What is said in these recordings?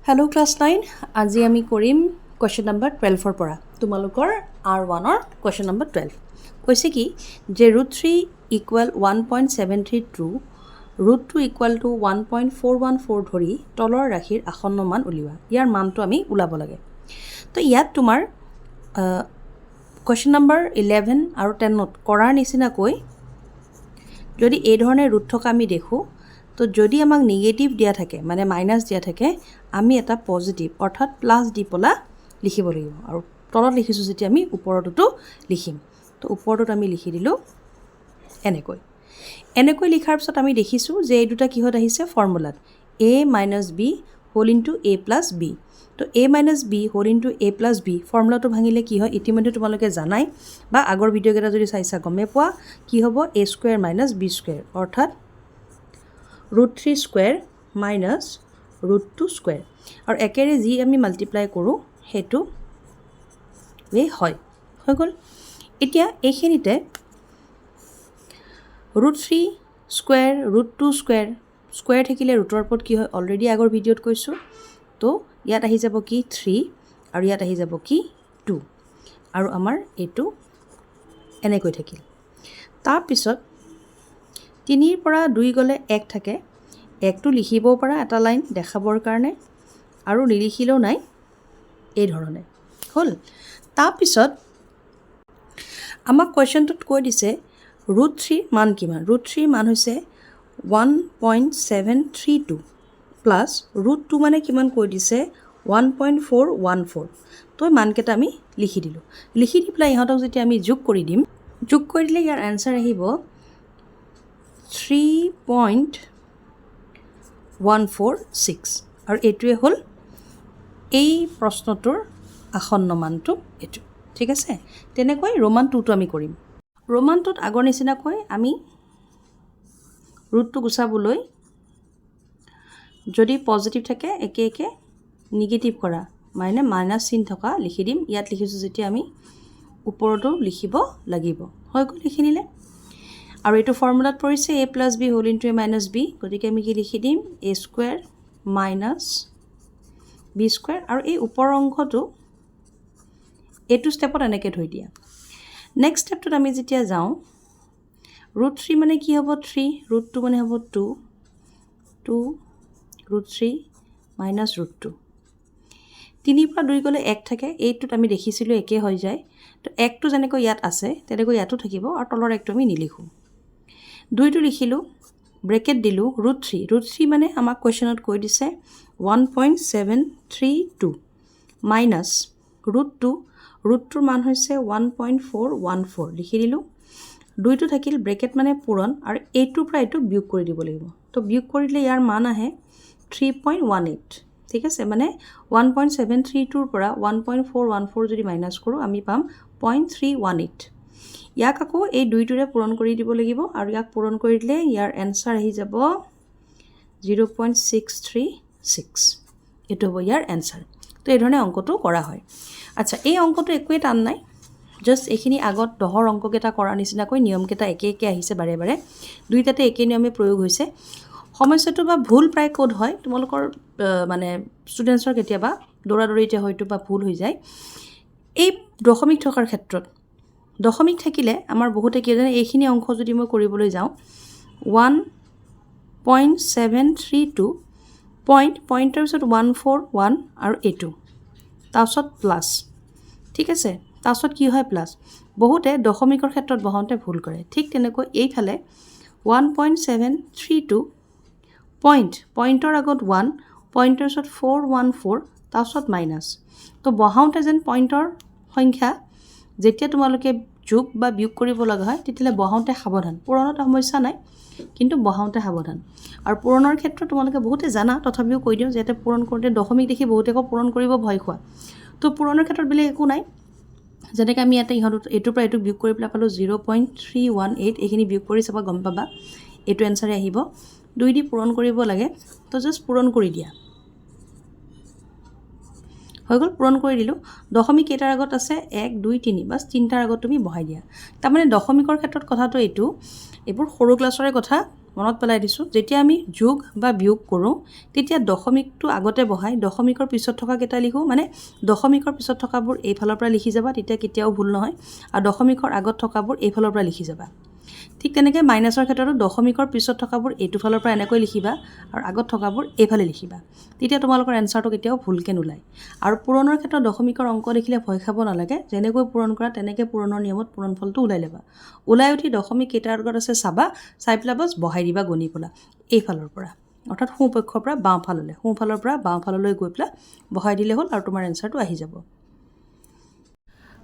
Hello' class 9 আজি আমি কৰিম কুৱেশ্যন নম্বৰ 12 পৰা তোমালোকৰ R1 ৰ কুৱেশ্যন নম্বৰ 12 কৈছে কি যে √3 ইকুৱেল 1.732 √2 ইকুৱেল টু 1.414 ধৰি তলৰ ৰাশিৰ আসন্ন মান উলিওৱা ইয়াৰ মানটো আমি ওলাব লাগে তো ইয়াত তোমাৰ কুৱেশ্যন নম্বৰ 11 আৰু 10ত কৰাৰ নিচিনাকৈ যদি এই ধৰণে ৰুট থকা আমি দেখোঁ তো যদি আমাক নিগেটিভ দিয়া থাকে মানে মাইনাছ দিয়া থাকে আমি এটা পজিটিভ অৰ্থাৎ প্লাছ দি পেলা লিখিব লাগিব আৰু তলত লিখিছোঁ যেতিয়া আমি ওপৰতো লিখিম তো ওপৰটোত আমি লিখি দিলোঁ এনেকৈ লিখাৰ পিছত আমি দেখিছোঁ যে এই দুটা কিহত আহিছে ফৰ্মুলাত a minus b whole into a plus b তো a minus b whole into a plus b ফৰ্মুলাটো ভাঙিলে কি হয় ইতিমধ্যে তোমালোকে জানাই বা আগৰ ভিডিঅ'কেইটা যদি চাইছা গমে পোৱা কি হ'ব a square minus b square অৰ্থাৎ √3 স্কুৱেৰ মাইনাছ √2 স্কুৱেৰ আৰু একেৰে যি আমি মাল্টিপ্লাই কৰোঁ সেইটো হৈ গ'ল এতিয়া এইখিনিতে √3 স্কুৱেৰ √2 স্কুৱেৰ থাকিলে ৰুটৰ ওপৰত কি হয় অলৰেডি আগৰ ভিডিঅ'ত কৈছোঁ তো ইয়াত আহি যাব কি 3 আৰু ইয়াত আহি যাব কি 2 আৰু আমাৰ এইটো এনেকৈ থাকিল তাৰপিছত 3ৰ পৰা 2 গ'লে 1 থাকে 1টো লিখিবও পাৰা এটা লাইন দেখাবৰ কাৰণে আৰু নিলিখিলেও নাই এই ধৰণে হ'ল তাৰপিছত আমাক কুৱেশ্যনটোত কৈ দিছে √3 মান কিমান √3 মান হৈছে 1.732 প্লাছ √2 মানে কিমান কৈ দিছে 1.414 তো মানকেইটা আমি লিখি দিলোঁ লিখি দি পেলাই ইহঁতক যেতিয়া আমি যোগ কৰি দিম যোগ কৰি দিলে ইয়াৰ এনচাৰ আহিব 3.146 আৰু এইটোৱে হ'ল এই প্ৰশ্নটোৰ আসন্ন মানটো এইটো ঠিক আছে তেনেকৈ ৰোমান 2টো আমি কৰিম ৰোমান 2ত আগৰ নিচিনাকৈ আমি ৰুটটো গুচাবলৈ যদি পজিটিভ থাকে একে একে নিগেটিভ কৰা মানে মাইনাছ চিন থকা লিখি দিম ইয়াত লিখিছোঁ যেতিয়া আমি ওপৰতো লিখিব লাগিব হৈ গ'ল লিখিনিলে আৰু এইটো ফৰ্মুলাত পৰিছে a plus b whole into a minus b গতিকে আমি কি লিখি দিম a square minus b square আৰু এই ওপৰৰ অংশটো এইটো ষ্টেপত এনেকৈ থৈ দিয়া নেক্সট ষ্টেপটোত আমি যেতিয়া যাওঁ √3 মানে কি হ'ব 3 √2 মানে হ'ব 2 √3 মাইনাছ √2 3ৰ পৰা 2 গ'লে 1 থাকে এইটোত আমি দেখিছিলোঁ একে হৈ যায় তো 1টো যেনেকৈ ইয়াত আছে তেনেকৈ ইয়াতো থাকিব আৰু তলৰ 1টো আমি নিলিখোঁ 2টো লিখিলোঁ ব্ৰেকেট দিলোঁ √3 মানে আমাক কুৱেশ্যনত কৈ দিছে 1.732 মাইনাছ √2ৰ মান হৈছে 1.414 লিখি দিলোঁ 2টো থাকিল ব্ৰেকেট মানে পূৰণ আৰু এইটোৰ পৰা এইটো বিয়োগ কৰি দিব লাগিব তো বিয়োগ কৰি দিলে ইয়াৰ মান আহে 3.18 ঠিক আছে মানে 1.732ৰ পৰা 1.414 যদি মাইনাছ কৰোঁ আমি পাম 0.318 ইয়াক আকৌ এই 2টোৰে পূৰণ কৰি দিব লাগিব আৰু ইয়াক পূৰণ কৰি দিলে ইয়াৰ এনচাৰ আহি যাব 0.636 এইটো হ'ব ইয়াৰ এনচাৰ তো এই ধৰণে অংকটো কৰা হয় আচ্ছা এই অংকটো একোৱে টান নাই জাষ্ট এইখিনি আগত 10ৰ অংককেইটা কৰাৰ নিচিনাকৈ নিয়মকেইটা একে একে আহিছে বাৰে বাৰে দুইটাতে একে নিয়মে প্ৰয়োগ হৈছে সমস্যাটো বা ভুল প্ৰায় ক'ত হয় তোমালোকৰ মানে ষ্টুডেণ্টছৰ কেতিয়াবা দৌৰাদৌৰিতে হয়তো বা ভুল হৈ যায় এই দশমিক থকাৰ ক্ষেত্ৰত দশমিক থাকিলে আমাৰ বহুতে কি জানে এইখিনি অংশ যদি মই কৰিবলৈ যাওঁ 1.732 পইণ্টৰ পিছত 141 আৰু এইটো তাৰপিছত প্লাছ ঠিক আছে তাৰপিছত কি হয় প্লাছ বহুতে দশমিকৰ ক্ষেত্ৰত বহাওঁতে ভুল কৰে ঠিক তেনেকৈ এইফালে 1.732 পইণ্টৰ আগত 1 পইণ্টৰ পিছত 414 তাৰপিছত মাইনাছ তো বহাওঁতে যেন পইণ্টৰ সংখ্যা যেতিয়া তোমালোকে যোগ বা বিয়োগ কৰিব লগা হয় তেতিয়াহ'লে বহাওঁতে সাৱধান পূৰণত সমস্যা নাই কিন্তু বহাওঁতে সাৱধান আৰু পূৰণৰ ক্ষেত্ৰত তোমালোকে বহুতে জানা তথাপিও কৈ দিওঁ যাতে পূৰণ কৰোঁতে দশমিক দেখি বহুতে আকৌ পূৰণ কৰিব ভয় খোৱা তো পূৰণৰ ক্ষেত্ৰত বেলেগ একো নাই যেনেকৈ আমি ইয়াতে ইহঁত এইটোৰ পৰা এইটো বিয়োগ কৰি পেলাই পালোঁ 0.318 এইখিনি বিয়োগ কৰি চাবা গম পাবা এইটো এনচাৰে আহিব 2 দি পূৰণ কৰিব লাগে তো জাষ্ট পূৰণ কৰি দিয়া হৈ গ'ল পূৰণ কৰি দিলোঁ দশমিক কেইটাৰ আগত আছে 1 2 3 বাছ 3টাৰ আগত তুমি বহাই দিয়া তাৰমানে দশমিকৰ ক্ষেত্ৰত কথাটো এইটো এইবোৰ সৰু ক্লাছৰে কথা মনত পেলাই দিছোঁ যেতিয়া আমি যোগ বা বিয়োগ কৰোঁ তেতিয়া দশমিকটো আগতে বহাই দশমিকৰ পিছত থকা কেইটা লিখোঁ মানে দশমিকৰ পিছত থকাবোৰ এইফালৰ পৰা লিখি যাবা তেতিয়া কেতিয়াও ভুল নহয় আৰু দশমিকৰ আগত থকাবোৰ এইফালৰ পৰা লিখি যাবা ঠিক তেনেকৈ মাইনাছৰ ক্ষেত্ৰতো দশমিকৰ পিছত থকাবোৰ এইটো ফালৰ পৰা এনেকৈ লিখিবা আৰু আগত থকাবোৰ এইফালে লিখিবা তেতিয়া তোমালোকৰ এনচাৰটো কেতিয়াও ভুলকৈ নোলায় আৰু পূৰণৰ ক্ষেত্ৰত দশমিকৰ অংক দেখিলে ভয় খাব নালাগে যেনেকৈ পূৰণ কৰা তেনেকৈ পূৰণৰ নিয়মত পূৰণফলটো ওলাই ল'বা ওলাই উঠি দশমিক কেইটাৰ আগত আছে চাবা চাই পেলাই বাছ বহাই দিবা গণি পেলাই এইফালৰ পৰা অৰ্থাৎ সোঁপক্ষৰ পৰা বাওঁফাললৈ সোঁফালৰ পৰা বাওঁফাললৈ গৈ পেলাই বহাই দিলে হ'ল আৰু তোমাৰ এনচাৰটো আহি যাব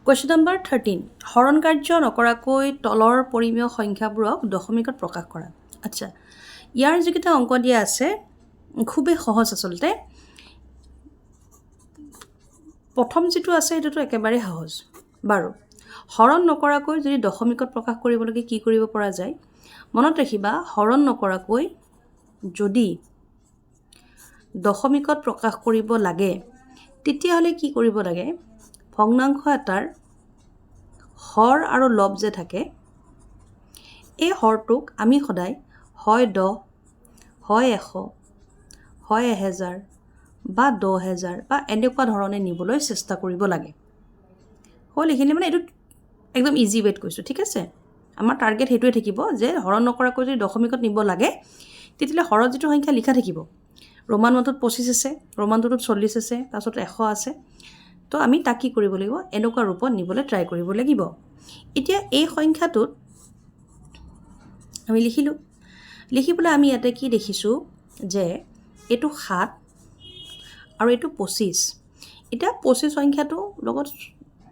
কুৱেশ্যন নম্বৰ 13 হৰণ কাৰ্য নকৰাকৈ তলৰ পৰিমেয় সংখ্যাবোৰক দশমিকত প্ৰকাশ কৰা আচ্ছা ইয়াৰ যিকেইটা অংক দিয়া আছে খুবেই সহজ আচলতে প্ৰথম যিটো আছে সেইটোতো একেবাৰে সহজ বাৰু হৰণ নকৰাকৈ যদি দশমিকত প্ৰকাশ কৰিবলৈকে কি কৰিব পৰা যায় মনত ৰাখিবা হৰণ নকৰাকৈ যদি দশমিকত প্ৰকাশ কৰিব লাগে তেতিয়াহ'লে কি কৰিব লাগে ভগ্নাংশ এটাৰ হৰ আৰু লব যে থাকে এই হৰটোক আমি সদায় হয় 10 হয় 100 হয় 1000 বা 10000 বা এনেকুৱা ধৰণে নিবলৈ চেষ্টা কৰিব লাগে হ'ল এইখিনি মানে এইটো একদম ইজি ৱেত কৈছোঁ ঠিক আছে আমাৰ টাৰ্গেট সেইটোৱে থাকিব যে হৰণ নকৰাকৈ যদি দশমিকত নিব লাগে তেতিয়াহ'লে হৰত যিটো সংখ্যা লিখা থাকিব ৰোমান 1টোত 25 আছে ৰোমান 2টোত 40 আছে তাৰপিছত 100 আছে তো আমি তাক কি কৰিব লাগিব এনেকুৱা ৰূপত নিবলৈ ট্ৰাই কৰিব লাগিব এতিয়া এই সংখ্যাটোত আমি লিখিলোঁ লিখি পেলাই আমি ইয়াতে কি দেখিছোঁ যে এইটো 7 আৰু এইটো 25 এতিয়া 25 সংখ্যাটো লগত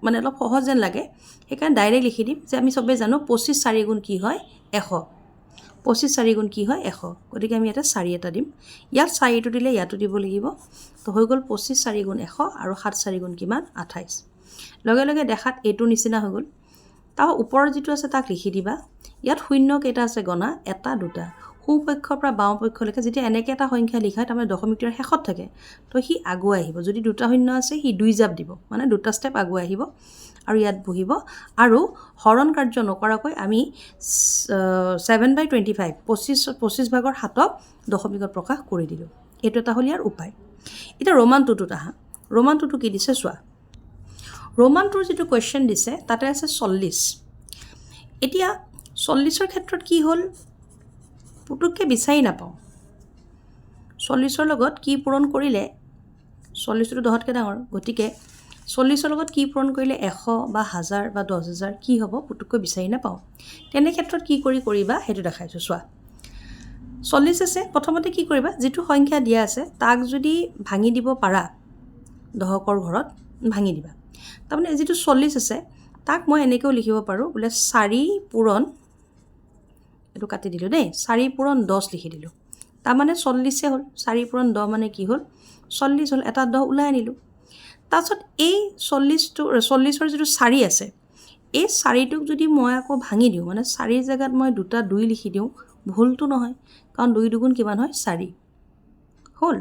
মানে অলপ সহজ যেন লাগে সেইকাৰণে ডাইৰেক্ট লিখি দিম যে আমি চবেই জানো 25 4 গুণ কি হয় 100 25 4 গুণ কি হয় 100 গতিকে আমি ইয়াতে 4 এটা দিম ইয়াত 4টো দিলে ইয়াতো দিব লাগিব তো হৈ গ'ল 25 4 গুণ 100 আৰু 7 4 গুণ কিমান 28 লগে লগে দেখাত এইটোৰ নিচিনা হৈ গ'ল তাৰ ওপৰৰ যিটো আছে তাক লিখি দিবা ইয়াত শূন্য কেইটা আছে গণা এটা দুটা সোঁপক্ষৰ পৰা বাওঁপক্ষলৈকে যেতিয়া এনেকৈ এটা সংখ্যা লিখা তাৰমানে দশমিকটোৰ শেষত থাকে তো সি আগুৱাই আহিব যদি দুটা শূন্য আছে সি 2 জাপ দিব মানে দুটা ষ্টেপ আগুৱাই আহিব আৰু ইয়াত বহিব আৰু হৰণ কাৰ্য নকৰাকৈ আমি 7/25 25 ভাগৰ 7ক দশমিকত প্ৰকাশ কৰি দিলোঁ এইটো এটা হ'ল ইয়াৰ উপায় এতিয়া ৰোমান 2টোত আহা ৰোমান 2টো কি দিছে চোৱা ৰোমান 2ৰ যিটো কুৱেশ্যন দিছে তাতে আছে 40 এতিয়া 40ৰ ক্ষেত্ৰত কি হ'ল পুতুককৈ বিচাৰি নাপাওঁ 40ৰ লগত কি পূৰণ কৰিলে 40টো 10তকৈ ডাঙৰ গতিকে 40ৰ লগত কি পূৰণ কৰিলে 100 বা 1000 বা 10000 কি হ'ব পুতুককৈ বিচাৰি নাপাওঁ তেনে ক্ষেত্ৰত কি কৰিবা সেইটো দেখাইছোঁ চোৱা 40 আছে প্ৰথমতে কি কৰিবা যিটো সংখ্যা দিয়া আছে তাক যদি ভাঙি দিব পাৰা দহকৰ ঘৰত ভাঙি দিবা তাৰমানে যিটো 40 আছে তাক মই এনেকৈও লিখিব পাৰোঁ বোলে 4 পূৰণ এইটো কাটি দিলোঁ দেই 4 পূৰণ 10 লিখি দিলোঁ তাৰমানে 40 হ'ল 4 পূৰণ 10 মানে কি হ'ল 40 হ'ল এটা 10 ওলাই আনিলোঁ তাৰপিছত এই 40ৰ যিটো 4 আছে এই 4টোক যদি মই আকৌ ভাঙি দিওঁ মানে 4 জেগাত মই দুটা 2 লিখি দিওঁ ভুলটো নহয় কাৰণ 2 দুগুণ কিমান হয় 4 হ'ল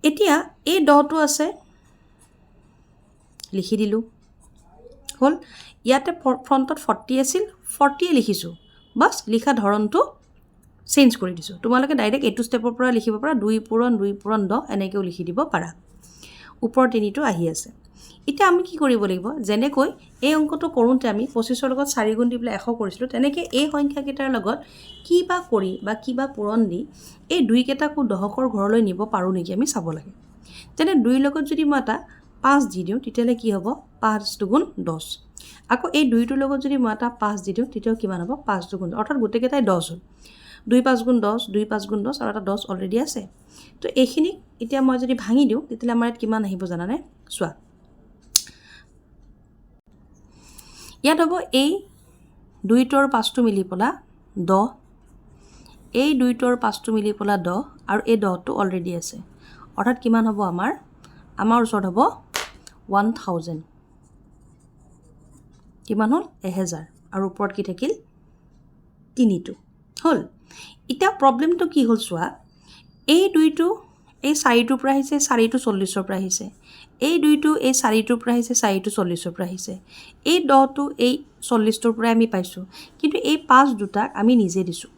এতিয়া এই 10টো আছে লিখি দিলোঁ হ'ল ইয়াতে ফ্ৰণ্টত 40 আছিল 40 লিখিছোঁ বাছ লিখা ধৰণটো চেঞ্জ কৰি দিছোঁ তোমালোকে ডাইৰেক্ট এইটো ষ্টেপৰ পৰা লিখিব পাৰা 2 পূৰণ 10 এনেকৈও লিখি দিব পাৰা ওপৰ 3টো আহি আছে এতিয়া আমি কি কৰিব লাগিব যেনেকৈ এই অংকটো কৰোঁতে আমি 25ৰ লগত 4 গুণ দি পেলাই 100 কৰিছিলোঁ তেনেকৈ এই সংখ্যাকেইটাৰ লগত কি বা কৰি বা কিবা পূৰণ দি এই দুইকেইটাকো দহকৰ ঘৰলৈ নিব পাৰোঁ নেকি আমি চাব লাগে তেনে 2 লগত যদি মই এটা 5 দি দিওঁ তেতিয়াহ'লে কি হ'ব 5 দুগুণ 10 আকৌ এই 2টোৰ লগত যদি মই এটা 5 দি দিওঁ তেতিয়াও কিমান হ'ব 5 দুগুণ অৰ্থাৎ গোটেইকেইটাই 10 হ'ল 2 5 গুণ 10 2 5 গুণ 10 আৰু এটা 10 অলৰেডি আছে তো এইখিনি এতিয়া মই যদি ভাঙি দিওঁ তেতিয়াহ'লে আমাৰ ইয়াত কিমান আহিব জানানে চোৱা ইয়াত হ'ব এই 2টোৰ 5টো মিলি পেলা 10 এই 2টোৰ 5টো মিলি পেলা 10 আৰু এই 10টো অলৰেডি আছে অৰ্থাৎ কিমান হ'ব আমাৰ ওচৰত হ'ব 1000 কিমান হ'ল 1000 আৰু ওপৰত কি থাকিল 3টো হ'ল এতিয়া প্ৰব্লেমটো কি হ'ল চোৱা এই 2টো এই 4টোৰ পৰা আহিছে 4টো 40ৰ পৰা আহিছে এই 2টো এই 4টোৰ পৰা আহিছে 4টো 40ৰ পৰা আহিছে এই 10টো এই 40টোৰ পৰা আমি পাইছোঁ কিন্তু এই 5 দুটাক আমি নিজে দিছোঁ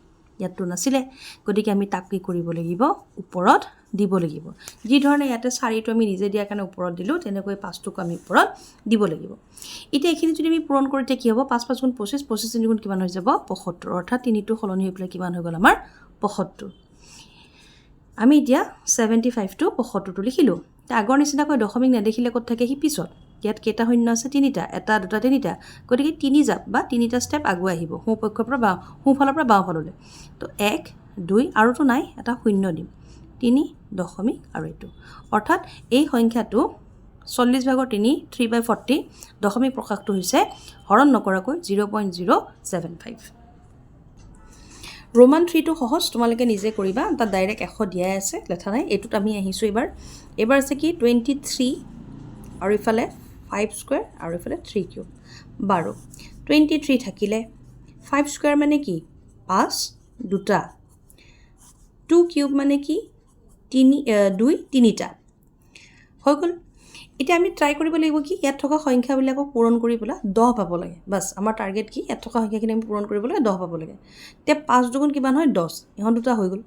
ইয়াতটো নাছিলে গতিকে আমি তাক কি কৰিব লাগিব ওপৰত দিব লাগিব যি ধৰণে ইয়াতে 4টো আমি নিজে দিয়া কাৰণে ওপৰত দিলো তেনেকৈ 5টোক আমি ওপৰত দিব লাগিব এতিয়া এখিনি যদি আমি পূৰণ কৰিতে কি হ'ব 5 5 গুণ 25 25 3 গুণ কিমান হৈ যাব 75 অৰ্থাৎ 3টো সলনি হৈ পেলাই কিমান হৈ গ'ল আমাৰ 75 আমি এতিয়া 75 টো 75 টো লিখিলো তে আগৰ নিচিনাকৈ দশমিক নেদেখিলে ক'ত থাকে হি পিছত ইয়াত কেইটা শূন্য আছে 3টা এটা দুটা 3টা গতিকে 3 জাপ বা 3টা ষ্টেপ আগুৱাই আহিব সোঁ পক্ষৰ পৰা বা সোঁ ফালৰ পৰা বাওঁ ফাললৈ তো 1 2 আৰুটো নাই এটা শূন্য দিম 3 দশমিক আৰু এইটো অৰ্থাৎ এই সংখ্যাটো 40 ভাগৰ 3 3/40 দশমিক প্ৰকাশটো হৈছে হৰণ নকৰাকৈ 0.075 ৰোমান 3 টো সহজ তোমালোকে নিজে কৰিবা তাত ডাইৰেক্ট 100 দিয়াই আছে লেখা নাই এটোত আমি আহিছো এবাৰ আছে কি 23 আৰু ইফালে 5 স্কয়াৰ আৰু ইফালে 3 কিউব 12 23 থাকিলে 5 স্কয়াৰ মানে কি 5 দুটা 2 কিউব মানে কি 2 তিনিটা হৈ গ'ল এতিয়া আমি ট্রাই কৰিব লাগিব কি ইয়াত থকা সংখ্যাবিলাকক পূৰণ কৰিবলৈ 10 পাব লাগে বাস আমাৰ টাৰ্গেট কি ইয়াত থকা সংখ্যাখিনি আমি পূৰণ কৰিবলৈ 10 পাব লাগে তে 5 দুগুণ কিমান হয় 10 ইহন দুটা হৈ গ'ল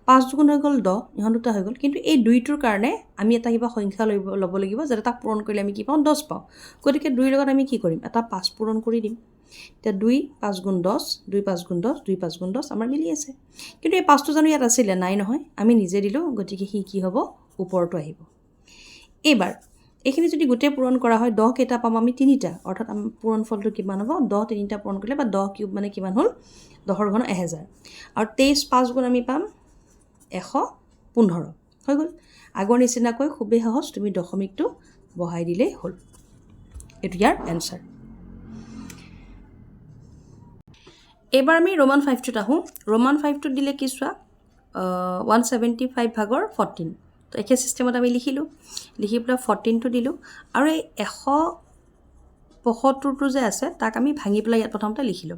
5 দুগুণ হৈ গ'ল 10 ইহন দুটা হৈ গ'ল কিন্তু এই দুইটোৰ কাৰণে আমি এটা কিবা সংখ্যা ল'ব লাগিব যাতে তাক পূৰণ কৰিলে আমি কি পাওঁ 10 পাওঁ গতিকে 2 লগত আমি কি কৰিম এটা 5 পূৰণ কৰি দিম তে 2 5 গুণ 10 2 5 গুণ 10 2 5 গুণ 10 আমাৰ মিলি আছে কিন্তু এই 5টো জানো ইয়াত আছিল নাই নহয় আমি নিজে দিলো গতিকে কি হ'ব ওপৰটো আহিব এবাৰ এখিনি যদি গুটে পূৰণ কৰা হয় 10 কেটা পাম আমি 3টা অৰ্থাৎ আমাৰ পূৰণ ফলটো কিমান হ'ব 10 3টা পূৰণ কৰিলে বা 10 কিউব মানে কিমান হ'ল 10 ঘন 1000 আৰু 23 5 গুণ আমি পাম 115 হৈ গ'ল আগৰ নিচিনাকৈ খুবেই সহজ তুমি দশমিকটো বহাই দিলেই হ'ল এটো ইয়াৰ এনসাৰ এবাৰ আমি ৰোমান 5 টোত আহো ৰোমান 5 টোত দিলে কি চোৱা 175 ভাগৰ 14 তো একে সিস্টেমত আমি লিখিলো লিখি পেলাই 14 টো দিলো আৰু এই 175 টো যে আছে তাক আমি ভাঙি পেলাই ইয়াত প্ৰথমতে লিখিলো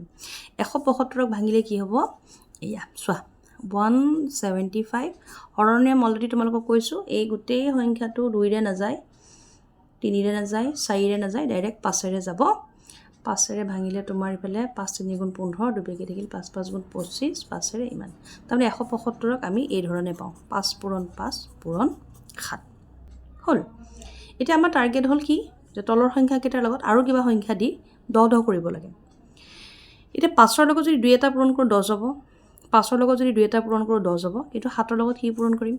175 ক ভাঙিলে কি হ'ব এয়া চোৱা 175 হৰণীয় অলৰেডি তোমালোকক কৈছো এই গোটেই সংখ্যাটো 2 ৰে নাযায় 3 ৰে নাযায় 4 ৰে নাযায় ডাইৰেক্ট 5 ৰে যাব 5 ৰে ভাঙিলে তোমাৰ ইফালে 5 3 গুণ 15 দুবেগে থাকিল 5 5 গুণ 25 5 ৰে ইমান তাৰমানে 175 ক আমি এই ধৰণে পাওঁ 5 পূৰণ 5 পূৰণ 7 হল এটা আমাৰ টাৰ্গেট হল কি যে তলৰ সংখ্যা কেইটাৰ লগত আৰু কিবা সংখ্যা দি 10 কৰিব লাগে এটা 5 ৰ লগত যদি 2 এটা পূৰণ কৰো 10 হ'ব 5 ৰ লগত যদি 2 এটা পূৰণ কৰো 10 হ'ব কিন্তু 7 ৰ লগত কি পূৰণ কৰিম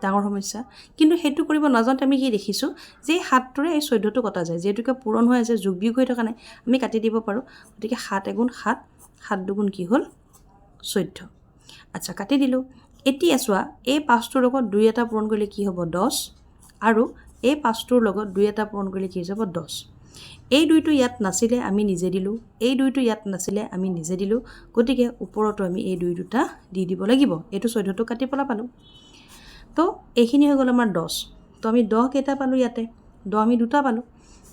ডাঙৰ সমস্যা কিন্তু হেতু কৰিব নাজানতে আমি কি দেখিছো যে 7 ৰে এই 14 টো কটা যায় যেটুকে পূৰণ হৈ আছে যোগ বিয়োগ হৈ থকা নাই আমি কাটি দিব পাৰো গতিকে 7 গুণ 7 7 দুগুণ কি হ'ল 14 আচ্ছা কাটি দিলো এতিয়া চোৱা এই 5 টোৰ লগত 2 এটা পূৰণ কৰিলে কি হ'ব 10 আৰু এই 5 টোৰ লগত 2 এটা পূৰণ কৰিলে কি হ'ব 10 এই দুইটো ইয়াত নাছিলে আমি নিজে দিলো এই দুইটো ইয়াত নাছিলে আমি নিজে দিলো গতিকে ওপৰতো আমি এই দুই দুটা দি দিব লাগিব এটো 14 টো কাটি পলা পালো তো এইখিনি হৈ গ'ল আমাৰ 10 তো আমি 10 কেটা পালো ইয়াতে 10 আমি দুটা পালো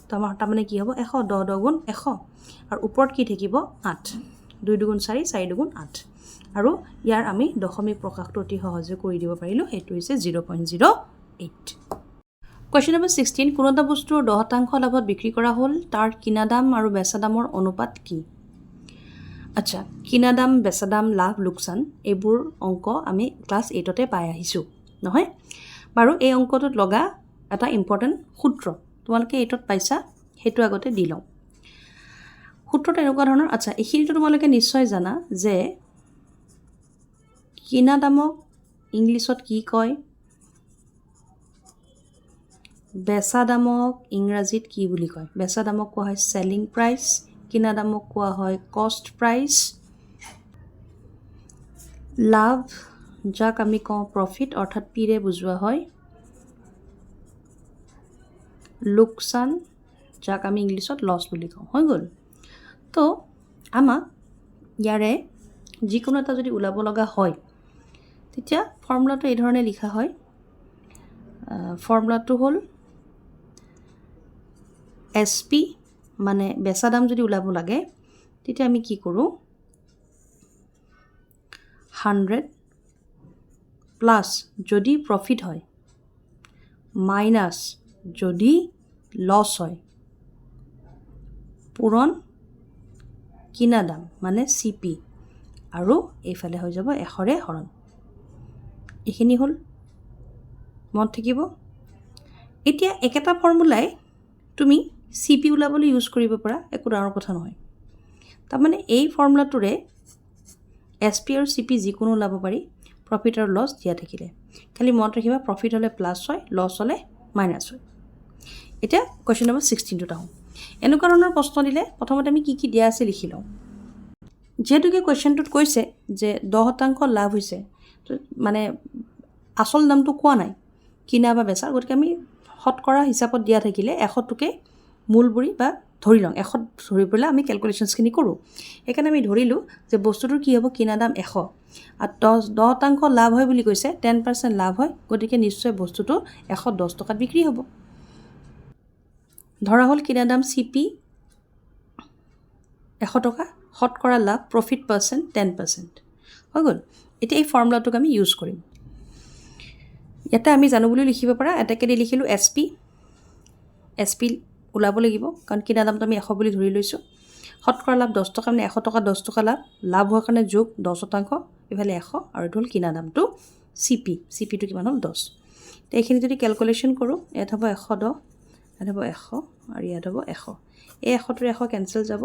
তো আমাৰ মানে কি হ'ব 100 10 10 গুণ 100 আৰু ওপৰত কি থাকিব 8 2 দুগুণ 4 4 দুগুণ 8 আৰু ইয়াৰ আমি দশমিক প্ৰকাশটো অতি সহজে কৰি দিব পাৰিলো হেতু হৈছে 0.08 কোৱেশ্চন নম্বৰ 16 কোনো এটা বস্তুৰ 10% লাভত বিক্ৰী কৰা হ'ল তাৰ কিনা দাম আৰু বেচা দামৰ অনুপাত কি আচ্ছা কিনা দাম বেচা দাম লাভ লোকসান এইবোৰ অংক আমি ক্লাস 8 তে পাই আহিছো নহয় বাৰু এই অংকটোত লগা এটা ইম্পৰ্টেন্ট সূত্ৰ তোমালোকে 8 ত পাইছা হেতু আগতে দি লও সূত্ৰটো এনেকুৱা ধৰণৰ আচ্ছা এইখিনিটো তোমালোকে নিশ্চয় জানা যে কিনা দামক ইংলিছত কি কয় বেচা দামক ইংৰাজীত কি বুলি কয় বেচা দামক কোৱা হয় সেলিং প্ৰাইস কিনা দামক কোৱা হয় কষ্ট প্ৰাইস লাভ যাক আমি কওঁ প্ৰফিট অৰ্থাৎ পি ৰে বুজোৱা হয় লোকসান যাক আমি ইংলিছত লছ বুলি কওঁ হৈ গ'ল তো আমাক ইয়াৰে যিকোনো এটা যদি উলাব লগা হয় তেতিয়া ফৰ্মুলাটো এই ধৰণে লিখা হয় ফৰ্মুলাটো হ'ল SP মানে বেচা দাম যদি উলাব লাগে তেতিয়া আমি কি কৰো 100 প্লাস যদি প্ৰফিট হয় মাইনাস যদি লস হয় পূৰণ কিনা দাম মানে CP আৰু এইফালে হৈ যাব 100ৰে হৰণ এইখিনি হ'ল মনত থাকিব এতিয়া একেটা ফৰ্মুলাই তুমি CP ওলাবলৈ ইউজ কৰিব পাৰা একো ডাঙৰ কথা নহয় তাৰমানে এই ফৰ্মুলাটোৰে SP আৰু CP যিকোনো ওলাব পাৰি প্ৰফিট আৰু লছ দিয়া থাকিলে খালি মনত ৰাখিবা প্ৰফিট হ'লে প্লাছ হয় লছ হ'লে মাইনাছ হয় এতিয়া কোৱেশ্চন নম্বৰ 16 টো আহোঁ এনেকুৱা ধৰণৰ প্ৰশ্ন দিলে প্ৰথমতে আমি কি দিয়া আছে লিখি লওঁ যেহেতুকে কোৱেশ্চনটোত কৈছে যে 10% লাভ হৈছে মানে আসল দামটো কোৱা নাই কিনা বা বেচা গতিকে আমি শতকৰা হিচাপত দিয়া থাকিলে 100টোকে মূলবুৰি বা ধৰি লওঁ 100 ধৰি পেলাই আমি ক্যালকুলেশনছখিনি কৰোঁ সেইকাৰণে আমি ধৰিলোঁ যে বস্তুটোৰ কি হ'ব কিনা দাম 100 আৰু 10% লাভ হয় বুলি কৈছে 10% লাভ হয় গতিকে নিশ্চয় বস্তুটো 110 টকাত বিক্ৰী হ'ব ধৰা হ'ল কিনা দাম CP 100 টকা শতকৰা লাভ প্ৰফিট পাৰ্চেণ্ট 10% হৈ গ'ল এতিয়া এই ফৰ্মুলাটোক আমি ইউজ কৰিম ইয়াতে আমি জানো বুলি লিখিব পাৰা এটাকে দি লিখিলোঁ SP ওলাব লাগিব কাৰণ কিনা দামটো আমি 100 বুলি ধৰি লৈছোঁ শতকৰা লাভ 10 টকা মানে 100 টকা 10 টকা লাভ হোৱাৰ কাৰণে যোগ 10% ইফালে 100 আৰু এইটো হ'ল কিনা দামটো CP টো কিমান হ'ল 10 তো এইখিনি যদি ক্যালকুলেশন কৰোঁ ইয়াত হ'ব 110 ইয়াত হ'ব 100 আৰু ইয়াত হ'ব 100 এই 100 টোৰ 100 কেনসেল যাব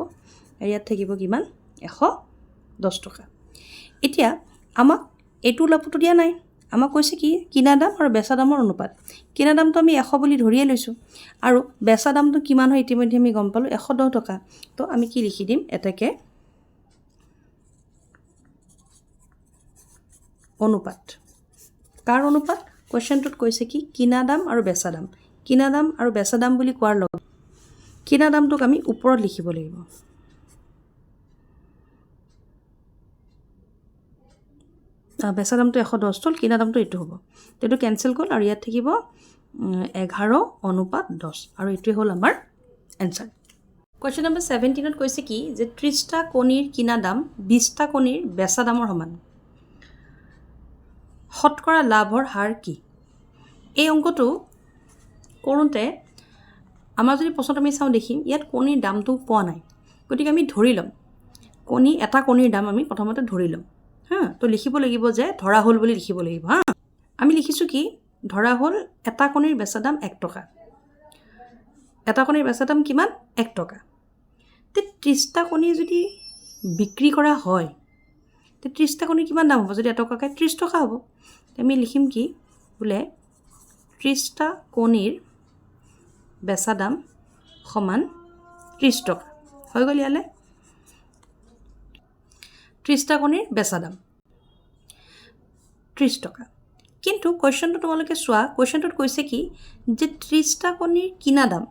আৰু ইয়াত থাকিব কিমান 110 টকা এতিয়া আমাক এইটো ওলাবটো দিয়া নাই আমাক কৈছে কি কিনা দাম আৰু বেচা দামৰ অনুপাত কিনা দামটো আমি 100 বুলি ধৰিয়ে লৈছোঁ আৰু বেচা দামটো কিমান হয় ইতিমধ্যে আমি গম পালোঁ 110 টকা তো আমি কি লিখি দিম এটাকে অনুপাত কাৰ অনুপাত কোৱেশ্চনটোত কৈছে কি কিনা দাম আৰু বেচা দাম কিনা দাম আৰু বেচা দাম বুলি কোৱাৰ লগত কিনা দামটোক আমি ওপৰত লিখিব লাগিব বেচা দামটো 110 হ'ল কিনা দামটো এইটো হ'ব তেটো কেনসেল গ'ল আৰু ইয়াত থাকিব 11:10 আৰু এইটোৱে হ'ল আমাৰ এনসাৰ কোৱেশ্চন নম্বৰ 17 ত কৈছে কি যে 30টা কণীৰ কিনা দাম 20টা কণীৰ বেচা দামৰ সমান শতকৰা লাভৰ হাৰ কি এই অংকটো কৰোঁতে আমাৰ যদি প্ৰশ্নটো আমি চাওঁ দেখিম ইয়াত কণীৰ দামটো পোৱা নাই গতিকে আমি ধৰি ল'ম এটা কণীৰ দাম আমি প্ৰথমতে ধৰি ল'ম তো লিখিব লাগিব যে ধৰা হ'ল বুলি লিখিব লাগিব আমি লিখিছোঁ কি ধৰা হ'ল এটা কণীৰ বেচা দাম 1 টকা এটা কণীৰ বেচা দাম কিমান 1 টকা তে 30টা কণী যদি বিক্ৰী কৰা হয় তে 30টা কণী কিমান দাম হ'ব যদি 1 টকাকৈ 30 টকা হ'ব আমি লিখিম কি বোলে 30টা কণীৰ বেচা দাম সমান 30 টকা হৈ গ'ল ইয়ালে 30টা কণীৰ বেচা দাম 30 টকা কিন্তু কোৱেশ্চনটো তোমালোকে চোৱা কোৱেশ্চনটোত কৈছে কি যে 30টা কণীৰ কিনা দাম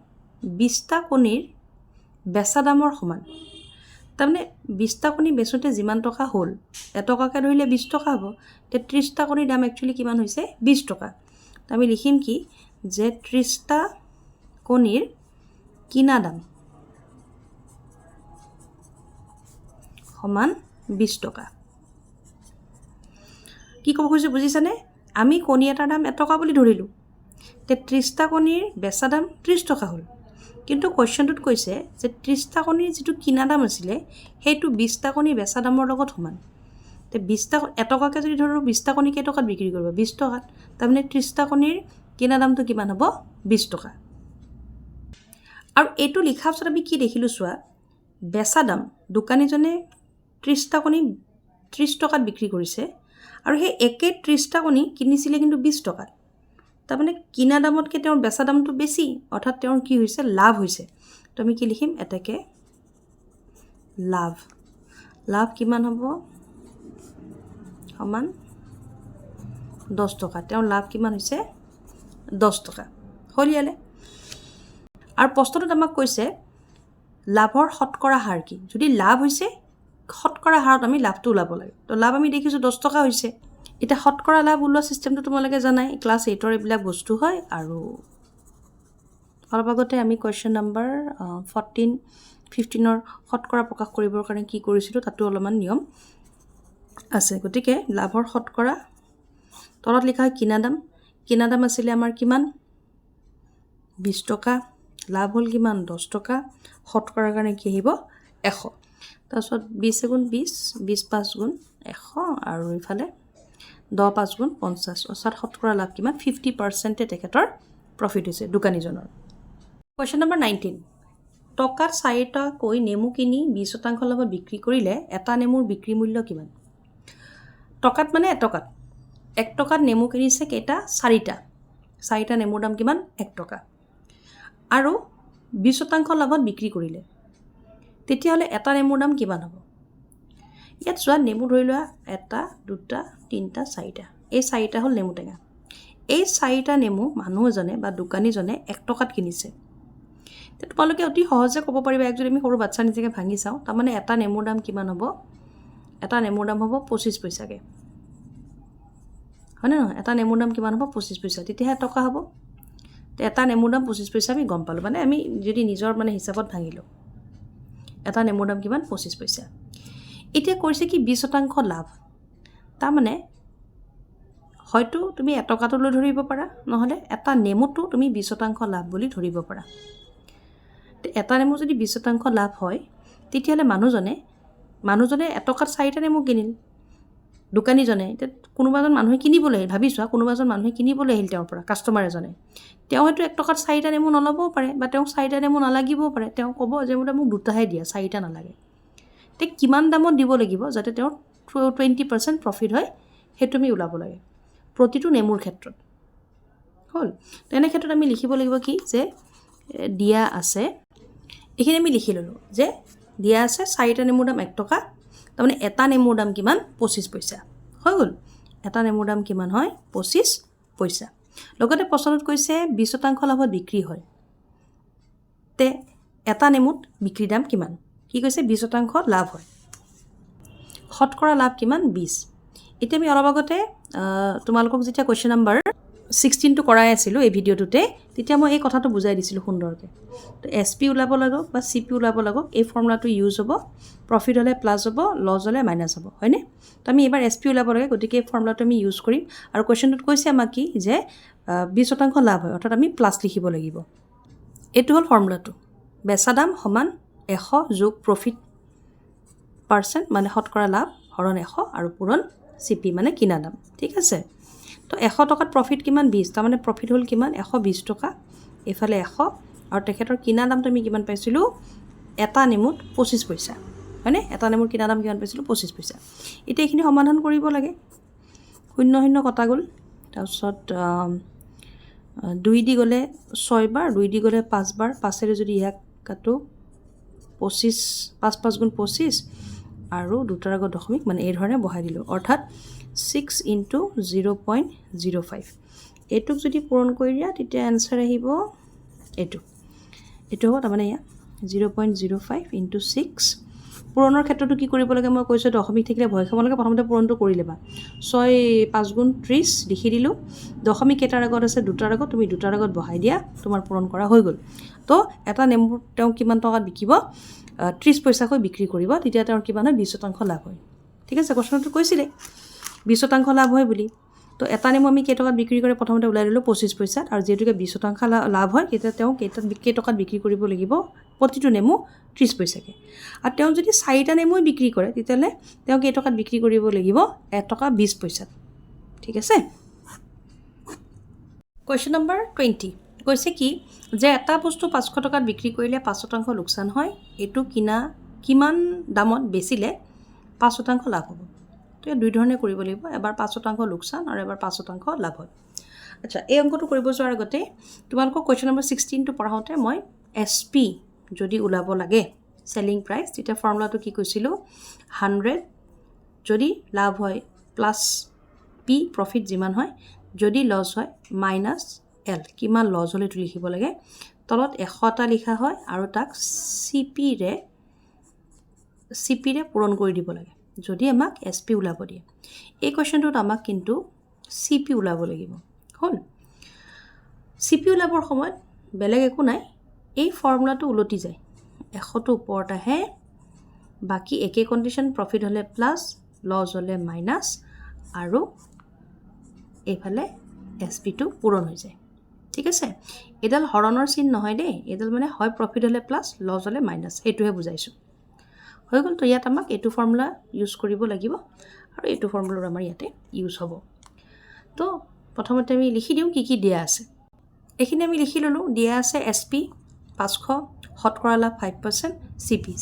20টা কণীৰ বেচা দামৰ সমান তাৰমানে 20টা কণী বেচোতে যিমান টকা হ'ল 1 টকাকৈ ধৰিলে 20 টকা হ'ব তে 30টা কণীৰ দাম একচুৱেলি কিমান হৈছে 20 টকা আমি লিখিম কি যে 30টা কণীৰ কিনা দাম সমান 20 টকা কি ক'ব খুজিছোঁ বুজিছানে আমি কণী এটাৰ দাম 1 টকা বুলি ধৰিলোঁ তে 30টা কণীৰ বেচা দাম 30 টকা হ'ল কিন্তু কোৱেশ্চনটোত কৈছে যে 30টা কণীৰ যিটো কিনা দাম আছিলে সেইটো 20টা কণী বেচা দামৰ লগত সমান তে 20টা 1 টকাকৈ যদি ধৰো 20টা কণী কেই টকাত বিক্ৰী কৰিব 20 টকাত তাৰমানে 30টা কণীৰ কিনা দামটো কিমান হ'ব 20 টকা আৰু এইটো লিখা পিছত আমি কি দেখিলোঁ চোৱা বেচা দাম দোকানীজনে 30টা কণী 30 টকাত বিক্ৰী কৰিছে আৰু সেই একে 30টা কণী কিনিছিলে কিন্তু 20 টকাত তাৰমানে কিনা দামতকৈ তেওঁৰ বেচা দামটো বেছি অৰ্থাৎ তেওঁৰ কি হৈছে লাভ হৈছে তো আমি কি লিখিম এটাকে লাভ কিমান হ'ব সমান 10 টকা তেওঁৰ লাভ কিমান হৈছে 10 টকা হ'ল ইয়ালে আৰু প্ৰশ্নটোত আমাক কৈছে লাভৰ শতকৰা হাৰ কি যদি লাভ হৈছে শতকৰা হাৰত আমি লাভটো ওলাব লাগে তো লাভ আমি দেখিছোঁ 10 টকা হৈছে এটা শতকৰা লাভ ওলোৱা সিস্টেমটো তোমালোকে জানাই ক্লাছ 8 ৰ এইবিলাক বস্তু হয় আৰু অলপ আগতে আমি কোৱেশ্চন নম্বৰ 14 15 ৰ শতকৰা প্ৰকাশ কৰিবৰ কাৰণে কি কৰিছিলোঁ তাতো অলপমান নিয়ম আছে গতিকে লাভৰ শতকৰা তলত লিখা হয় কিনা দাম আছিলে আমাৰ কিমান 20 টকা লাভ হ'ল কিমান 10 টকা শতকৰাৰ কাৰণে কি আহিব 100 তাৰপিছত 20 গুণ 20, 20 5 গুণ 100 আৰু ইফালে 10 5 গুণ 50, অৰ্থাৎ শতকৰা লাভ কিমান 50%, তেখেতৰ প্ৰফিট হৈছে দোকানীজনৰ। কুৱেশ্যন নম্বৰ 19, টকাত 4টাকৈ নেমু কিনি 20% লাভত বিক্ৰী কৰিলে এটা নেমুৰ বিক্ৰী মূল্য কিমান? টকাত মানে এটকাত, 1 টকাত নেমু কিনিছে কেইটা? 4টা নেমুৰ দাম কিমান? 1 টকা। আৰু 20% লাভত বিক্ৰী কৰিলে, তেতিয়াহ'লে এটা নেমুৰ দাম কিমান হ'ব? ইয়াত চোৱা, নেমু ধৰি লোৱা 1 2 3 4টা, এই 4টা হ'ল নেমু টেঙা। এই 4টা নেমু মানুহ এজনে বা দোকানীজনে 1 টকাত কিনিছে। তোমালোকে অতি সহজে ক'ব পাৰিবা, যদি আমি সৰু বাচ্চা নিচিনাকৈ ভাঙি চাওঁ, তাৰমানে এটা নেমুৰ দাম কিমান হ'ব? এটা নেমুৰ দাম হ'ব 25 পইচাকৈ, হয়নে নহয়? এটা নেমুৰ দাম কিমান হ'ব? 25 পইচা, তেতিয়াহে টকা হ'ব। এটা নেমুৰ দাম 25 পইচা আমি গম পালোঁ, মানে আমি যদি নিজৰ মানে হিচাপত ভাঙিলোঁ, এটা নেমুৰ দাম কিমান? 25 পইচা। এতিয়া কৈছে কি 20% লাভ, তাৰমানে হয়তো তুমি 1 টকাটো লৈ ধৰিব পাৰা, নহ'লে এটা নেমুটো তুমি 20% লাভ বুলি ধৰিব পাৰা। এটা নেমু যদি 20% লাভ হয়, তেতিয়াহ'লে মানুহজনে 1 টকাত 4টা নেমু কিনিল। দোকানীজনে, এতিয়া কোনোবা এজন মানুহে কিনিবলৈ আহিল, ভাবি চোৱা, কোনোবা এজন মানুহে কিনিবলৈ আহিল তেওঁৰ পৰা, কাষ্টমাৰ এজনে, তেওঁ হয়তো 1 টকাত 4টা নেমু নল'বও পাৰে, বা তেওঁক 4টা নেমু নালাগিবও পাৰে। তেওঁ ক'ব যে বোলে মোক 2টাহে দিয়া, 4টা নালাগে। তে কিমান দামত দিব লাগিব যাতে তেওঁৰ 20% প্ৰফিট হয়, সেইটো আমি ওলাব লাগে প্ৰতিটো নেমুৰ ক্ষেত্ৰত। হ'ল, তেনে ক্ষেত্ৰত আমি লিখিব লাগিব কি, যে দিয়া আছে, এইখিনি আমি লিখি ল'লোঁ যে দিয়া আছে 4টা নেমুৰ দাম 1 টকা, তাৰমানে এটা নেমুৰ দাম কিমান? 25 পইচা। হৈ গ'ল, এটা নেমুৰ দাম কিমান হয়? 25 পইচা। লগতে প্ৰশ্নত কৈছে 20% লাভত বিক্ৰী হয়, তে এটা নেমুত বিক্ৰী দাম কিমান? কি কৈছে? 20% লাভ হয়, শতকৰা লাভ কিমান? 20। এতিয়া আমি অলপ আগতে তোমালোকক যেতিয়া কুৱেশ্যন নম্বৰ 16টো কৰাই আছিলোঁ এই ভিডিঅ'টোতে, তেতিয়া মই এই কথাটো বুজাই দিছিলোঁ সুন্দৰকৈ। তো SP ওলাব লাগক বা CP ওলাব লাগক, এই ফৰ্মুলাটো ইউজ হ'ব। প্ৰফিট হ'লে প্লাছ হ'ব, লছ হ'লে মাইনাছ হ'ব, হয়নে? তো আমি এইবাৰ SP ওলাব লাগে, গতিকে এই ফৰ্মুলাটো আমি ইউজ কৰিম। আৰু কুৱেশ্যনটোত কৈছে আমাক কি, যে 20% লাভ হয়, অৰ্থাৎ আমি প্লাছ লিখিব লাগিব। এইটো হ'ল ফৰ্মুলাটো, বেচা দাম সমান 100 যোগ প্ৰফিট পাৰ্চেণ্ট, মানে শতকৰা লাভ, হৰণ 100 আৰু পূৰণ CP, মানে কিনা দাম। ঠিক আছে, তো 100 টকাত প্ৰফিট কিমান? 20, তাৰমানে প্ৰফিট হ'ল কিমান? 120 টকা, এইফালে 100, আৰু তেখেতৰ কিনা দামটো আমি কিমান পাইছিলোঁ? এটা নেমুত 25 পইচা, হয়নে? এটা নেমুৰ কিনা দাম কিমান পাইছিলোঁ? 25 পইচা। এতিয়া এইখিনি সমাধান কৰিব লাগে, 0 0 কটা গ'ল, তাৰপিছত 2 দি গ'লে 6 বাৰ, 2 দি গ'লে 5 বাৰ, 5এৰে যদি ইয়াক কাটো 25, 5 5 গুণ 25, আৰু 2টাৰ আগত দশমিক, মানে এই ধৰণে বহাই দিলোঁ, অৰ্থাৎ 6 × 0.05। এইটোক যদি পূৰণ কৰি দিয়া, তেতিয়া এনচাৰ আহিব এইটো হ'ব, তাৰমানে এয়া 0.05 × 6। পূৰণৰ ক্ষেত্ৰতো কি কৰিব লাগে মই কৈছোঁ, দশমিক থাকিলে ভয় খাব লাগে, প্ৰথমতে পূৰণটো কৰি ল'বা। 6 5 গুণ 30 লিখি দিলোঁ, দশমিক কেইটাৰ আগত আছে? 2টাৰ আগত, তুমি 2টাৰ আগত বহাই দিয়া, তোমাৰ পূৰণ কৰা হৈ গ'ল। তো এটা নেমু তেওঁ কিমান টকাত বিকিব? 30 পইচাকৈ বিক্ৰী কৰিব, তেতিয়া তেওঁৰ কিমান হয়? 20% লাভ হয়। ঠিক আছে, কুৱেশ্যনটো কৈছিলে 20% লাভ হয় বুলি। তো এটা নেমু আমি কেইটকাত বিক্ৰী কৰি প্ৰথমতে ওলাই ল'লোঁ? 25 পইচাত, আৰু যিহেতুকে 20% লাভ হয়, তেতিয়া তেওঁ কেইটকাত বিক্ৰী কৰিব লাগিব? প্ৰতিটো নেমু 30 পইচাকৈ। আৰু তেওঁ যদি 4টা নেমুই বিক্ৰী কৰে, তেতিয়াহ'লে তেওঁ কেইটকাত বিক্ৰী কৰিব লাগিব? 1 টকা 20 পইচাত। ঠিক আছে, কুৱেশ্যন নম্বৰ 20 কৈছে কি, যে এটা বস্তু 500 টকাত বিক্ৰী কৰিলে 5% লোকচান হয়, এইটো কিমান দামত বেচিলে 5% লাভ হ'ব? তো এই দুই ধৰণে কৰিব লাগিব, এবাৰ 5% লোকচান আৰু এবাৰ 5% লাভ হয়। আচ্ছা, এই অংকটো কৰিব যোৱাৰ আগতে তোমালোকক কুৱেশ্যন নম্বৰ 16টো পঢ়াওঁতে মই SP যদি ওলাব লাগে, চেলিং প্ৰাইচ, তেতিয়া ফৰ্মুলাটো কি কৈছিলোঁ? 100 যদি লাভ হয় প্লাছ P, প্ৰফিট যিমান হয়, যদি লছ হয় মাইনাছ L, কিমান লছ হ'লে এইটো লিখিব লাগে। তলত 100টা লিখা হয়, আৰু তাক CPৰে পূৰণ কৰি দিব লাগে, যদি আমাক SP ওলাব দিয়ে। এই কুৱেশ্যনটোত আমাক কিন্তু CP ওলাব লাগিব। হ'ল, CP ওলাবৰ সময়ত বেলেগ একো নাই, এই ফৰ্মুলাটো ওলটি যায়, 100টো ওপৰত আহে, বাকী একে কণ্ডিশ্যন, প্ৰফিট হ'লে প্লাছ, লছ হ'লে মাইনাছ, আৰু এইফালে SPটো পূৰণ হৈ যায়। ঠিক আছে, এইডাল হৰণৰ চিন নহয় দেই, এইডাল মানে হয় প্ৰফিট হ'লে প্লাছ, লছ হ'লে মাইনাছ, সেইটোহে বুজাইছোঁ। হৈ গ'ল। তো ইয়াত আমাক এইটো ফৰ্মুলা ইউজ কৰিব লাগিব আৰু এইটো ফৰ্মুলাৰ আমাৰ ইয়াতে ইউজ হ'ব। তো প্ৰথমতে আমি লিখি দিওঁ কি দিয়া আছে। এইখিনি আমি লিখি ল'লোঁ। দিয়া আছে SP 500, শতকৰা লাভ 5%,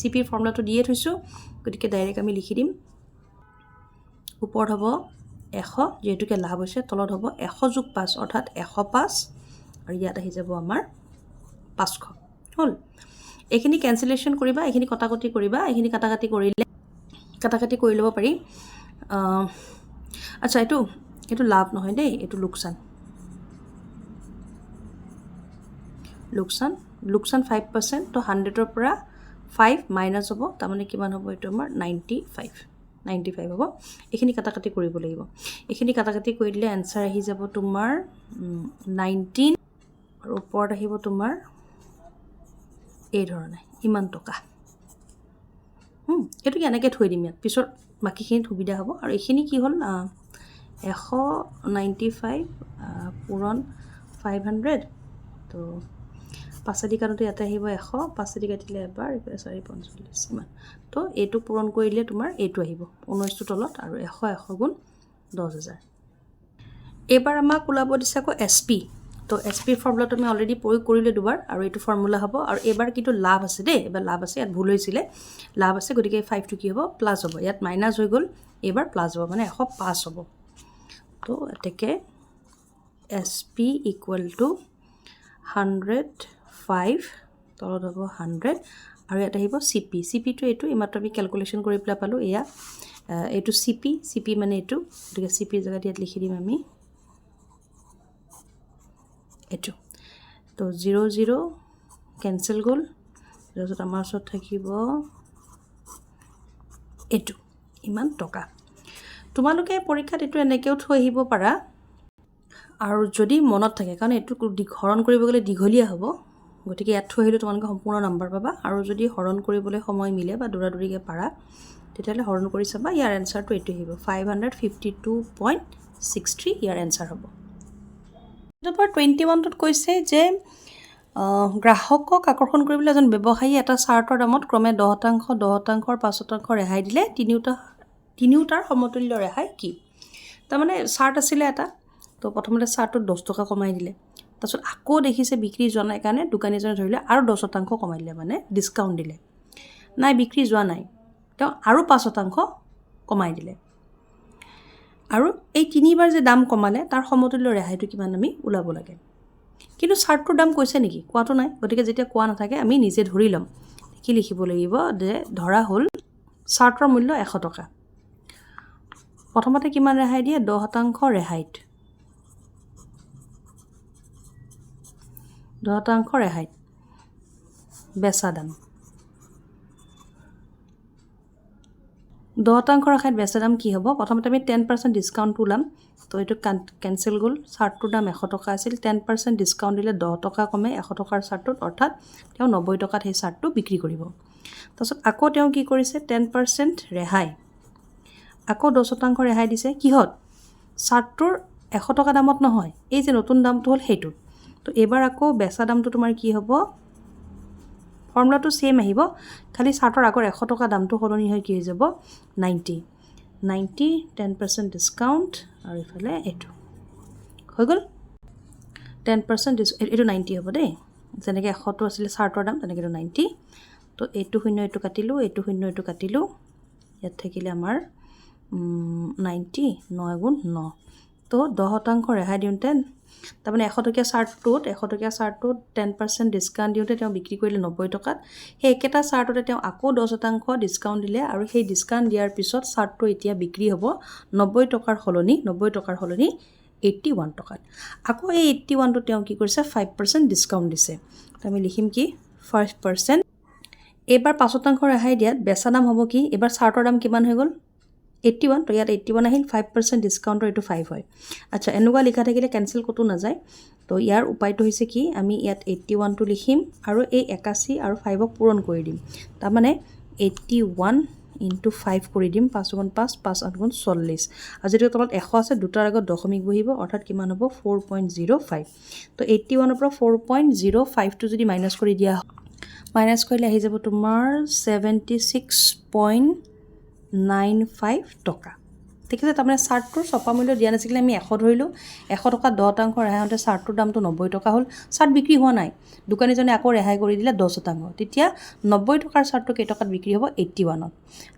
CPৰ ফৰ্মুলাটো দিয়ে থৈছোঁ, গতিকে ডাইৰেক্ট আমি লিখি দিম। ওপৰত হ'ব 100 যিহেতুকে লাভ হৈছে, তলত হ'ব 100 যোগ 5 অৰ্থাৎ 105 আৰু ইয়াত আহি যাব আমাৰ 500 হ'ল। এইখিনি কেঞ্চেলেশ্যন কৰিবা, এইখিনি কটাকটি কৰিবা, এইখিনি কাটাকাটি কৰি ল'ব পাৰি। আচ্ছা, এইটো লাভ নহয় দেই, এইটো লোকচান 5%। তো 100ৰ পৰা 5 মাইনাছ হ'ব, তাৰমানে কিমান হ'ব, এইটো আমাৰ 95 হ'ব। এইখিনি কাটাকাটি কৰিব লাগিব। এইখিনি কাটাকাটি কৰি দিলে এনচাৰ আহি যাব তোমাৰ 19 আৰু ওপৰত আহিব তোমাৰ এই ধৰণে ইমান টকা। এইটোকে এনেকৈ থৈ দিম ইয়াত, পিছত বাকীখিনিত সুবিধা হ'ব। আৰু এইখিনি কি হ'ল 195 পূৰণ 500। তো 5 কাটোতে ইয়াতে আহিব 100, 5 কাটিলে এবাৰ, এইফালে 4 45 ইমান। তো এইটো পূৰণ কৰিলে তোমাৰ এইটো আহিব 19টো তলত আৰু 100 গুণ 10,000। এইবাৰ আমাক ওলাব দিছে আকৌ SP। তো SPৰ ফৰ্মুলাটো আমি অলৰেডি প্ৰয়োগ কৰিলে দুবাৰ আৰু এইটো ফৰ্মুলা হ'ব। আৰু এইবাৰ কিন্তু লাভ আছে দেই, এইবাৰ লাভ আছে, ইয়াত ভুল হৈছিলে, লাভ আছে, গতিকে 5টো কি হ'ব, প্লাছ হ'ব। ইয়াত মাইনাছ হৈ গ'ল, এইবাৰ প্লাছ হ'ব, মানে 105 হ'ব। তো এতেকে SP ইকুৱেল টু 105, তলত হ'ব 100 আৰু ইয়াত আহিব CPটো এইটো এইমাত্ৰ আমি কেলকুলেশ্যন কৰি পেলাই পালোঁ। এইটো CP মানে এইটো, গতিকে CPৰ জেগাত ইয়াত লিখি দিম আমি এইটো। তো 0 কেঞ্চেল গ'ল, তাৰপিছত আমাৰ ওচৰত থাকিব এইটো ইমান টকা। তোমালোকে পৰীক্ষাত এইটো এনেকৈও থৈ আহিব পাৰা, আৰু যদি মনত থাকে, কাৰণ এইটো হৰণ কৰিব গ'লে দীঘলীয়া হ'ব, গতিকে ইয়াত থৈ আহিলে তোমালোকে সম্পূৰ্ণ নম্বৰ পাবা। আৰু যদি হৰণ কৰিবলৈ সময় মিলে বা দৌৰাদৌৰিকৈ পাৰা, তেতিয়াহ'লে হৰণ কৰি চাবা, ইয়াৰ এনচাৰটো এইটো আহিব 552.63 ইয়াৰ এনচাৰ হ'ব। নম্বৰ 21টোত কৈছে যে গ্ৰাহকক আকৰ্ষণ কৰিবলৈ এজন ব্যৱসায়ী এটা চাৰ্টৰ দামত ক্ৰমে 10%, 10% আৰু 5% ৰেহাই দিলে, তিনিওটাৰ সমতুল্য ৰেহাই কি? তাৰমানে চাৰ্ট আছিলে এটা, তো প্ৰথমতে চাৰ্টটোত 10 টকা কমাই দিলে, তাৰপিছত আকৌ দেখিছে বিক্ৰী যোৱা নাই কাৰণে দোকানীজনে ধৰিলে আৰু 10% কমাই দিলে, মানে ডিছকাউণ্ট দিলে। নাই, বিক্ৰী যোৱা নাই, তেওঁ আৰু 5% কমাই দিলে। আৰু এই তিনিবাৰ যে দাম কমালে তাৰ সমতুল্য ৰেহাইটো কিমান আমি ওলাব লাগে। কিন্তু চাৰ্টটোৰ দাম কৈছে নেকি? কোৱাটো নাই, গতিকে যেতিয়া কোৱা নাথাকে আমি নিজে ধৰি ল'ম। কি লিখিব লাগিব যে ধৰা হ'ল চাৰ্টৰ মূল্য 100 টকা, প্ৰথমতে কিমান ৰেহাই দিয়ে, 10% ৰেহাইত, 10% ৰেহাইত বেচা দাম, 10% ৰেহাইত বেচা দাম কি হ'ব? প্ৰথমতে আমি 10% ডিছকাউণ্টটো ওলাম, তো এইটো কেঞ্চেল গ'ল। চাৰ্টটোৰ দাম 100 টকা আছিল, 10% ডিছকাউণ্ট দিলে 10 টকা কমে 100 টকাৰ চাৰ্টটোত, অৰ্থাৎ তেওঁ 90 টকাত সেই চাৰ্টটো বিক্ৰী কৰিব। তাৰপিছত আকৌ তেওঁ কি কৰিছে, 10% ৰেহাই, আকৌ 10% ৰেহাই দিছে, কিহত? চাৰ্টটোৰ 100 টকা দামত নহয়, এই যে নতুন দামটো হ'ল সেইটোত। তো এইবাৰ আকৌ বেচা দামটো তোমাৰ কি হ'ব, ফৰ্মুলাটো ছেইম আহিব, খালি চাৰ্টৰ আগৰ 100 টকা দামটো সলনি হৈ কি হৈ যাব 90, 10% ডিছকাউণ্ট আৰু ইফালে এইটো হৈ গ'ল 10% এইটো 90 হ'ব দেই, যেনেকৈ 100টো আছিলে চাৰ্টৰ দাম, তেনেকৈ এইটো 90। তো এইটো 0 এইটো কাটিলোঁ, এইটো 0 এইটো কাটিলোঁ, ইয়াত থাকিলে আমাৰ 90, 9 গুণ 9। তো 10% ৰেহাই দিওঁতে, তাৰমানে 100 টকীয়া চাৰ্টটোত 10% ডিছকাউণ্ট দিওঁতে তেওঁ বিক্ৰী কৰিলে 90 টকাত, সেই একেটা চাৰ্টতে তেওঁ আকৌ 10% ডিছকাউণ্ট দিলে, আৰু সেই ডিছকাউণ্ট দিয়াৰ পিছত চাৰ্টটো এতিয়া বিক্ৰী হ'ব 90 টকাৰ সলনি 81 টকাত। আকৌ এই 81টো তেওঁ কি কৰিছে, 5% ডিছকাউণ্ট দিছে, তো আমি লিখিম কি 5%। এইবাৰ 5% ৰেহাই দিয়াত বেচা দাম হ'ব কি, এইবাৰ চাৰ্টৰ দাম কিমান হৈ গ'ল 81, তো ইয়াত 81 আহিল, 5% ডিছকাউণ্টৰ এইটো 5 হয়। আচ্ছা, এনেকুৱা লিখা থাকিলে কেঞ্চেল ক'তো নাযায়, তো ইয়াৰ উপায়টো হৈছে কি, আমি ইয়াত 81টো লিখিম আৰু এই 81 আৰু 5ক পূৰণ কৰি দিম, তাৰমানে 81 × 5 কৰি দিম, 5 গুণ 5, 5 8 গুণ 40, আৰু যিটো তলত 100 আছে দুটাৰ আগত দশমিক বহিব, অৰ্থাৎ কিমান হ'ব 4.05। তো 81ৰ পৰা 4.05টো যদি মাইনাছ কৰি দিয়া হয়, মাইনাছ কৰিলে আহি যাব তোমাৰ 76.95 টকা ঠিক আছে তাৰমানে চাৰ্টটোৰ ছপা মূল্য দিয়া নাছিলে আমি 100 ধৰিলোঁ 100 টকা 10% ৰেহাই হওঁতে চাৰ্টটোৰ দামটো 90 টকা হ'ল চাৰ্ট বিক্ৰী হোৱা নাই দোকানীজনে আকৌ ৰেহাই কৰি দিলে 10% তেতিয়া 90 টকাৰ চাৰ্টটো কেই টকাত বিক্ৰী হ'ব 81ত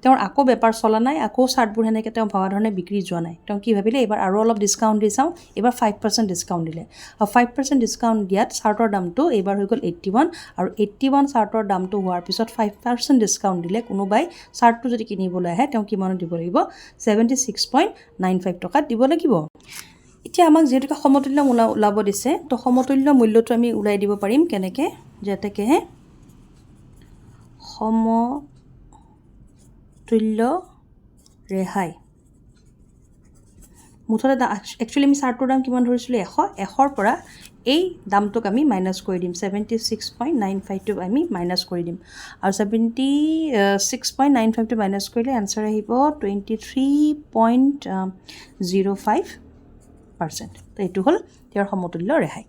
তেওঁৰ আকৌ বেপাৰ চলা নাই আকৌ চাৰ্টবোৰ সেনেকৈ তেওঁ ভবা ধৰণে বিক্ৰী যোৱা নাই তেওঁ কি ভাবিলে এইবাৰ আৰু অলপ ডিছকাউণ্ট দি চাওঁ এইবাৰ 5% ডিছকাউণ্ট দিলে আৰু 5% ডিছকাউণ্ট দিয়াত চাৰ্টৰ দামটো এইবাৰ হৈ গ'ল 81 আৰু 81 চাৰ্টৰ দামটো হোৱাৰ পিছত 5% ডিছকাউণ্ট দিলে কোনোবাই চাৰ্টটো যদি কিনিবলৈ আহে তেওঁ কিমানত দিব লাগিব 76.95 টকাত দিব লাগিব এতিয়া আমাক যেহেতুকে সমতুল্য ওলাব দিছে তো সমতুল্য মূল্যটো আমি ওলাই দিব পাৰিম কেনেকৈ যাতেকে সমতুল্য ৰেহাই মুঠতে একচুৱেলি আমি চাৰ্টটোৰ দাম কিমান ধৰিছিলোঁ 100ৰ পৰা এই দামটোক আমি মাইনাছ কৰি দিম 76.95টো আমি মাইনাছ কৰি দিম আৰু 76.95টো মাইনাছ কৰিলে এনচাৰ আহিব 23.05% তো এইটো হ'ল তেওঁৰ সমতুল্য ৰেহাই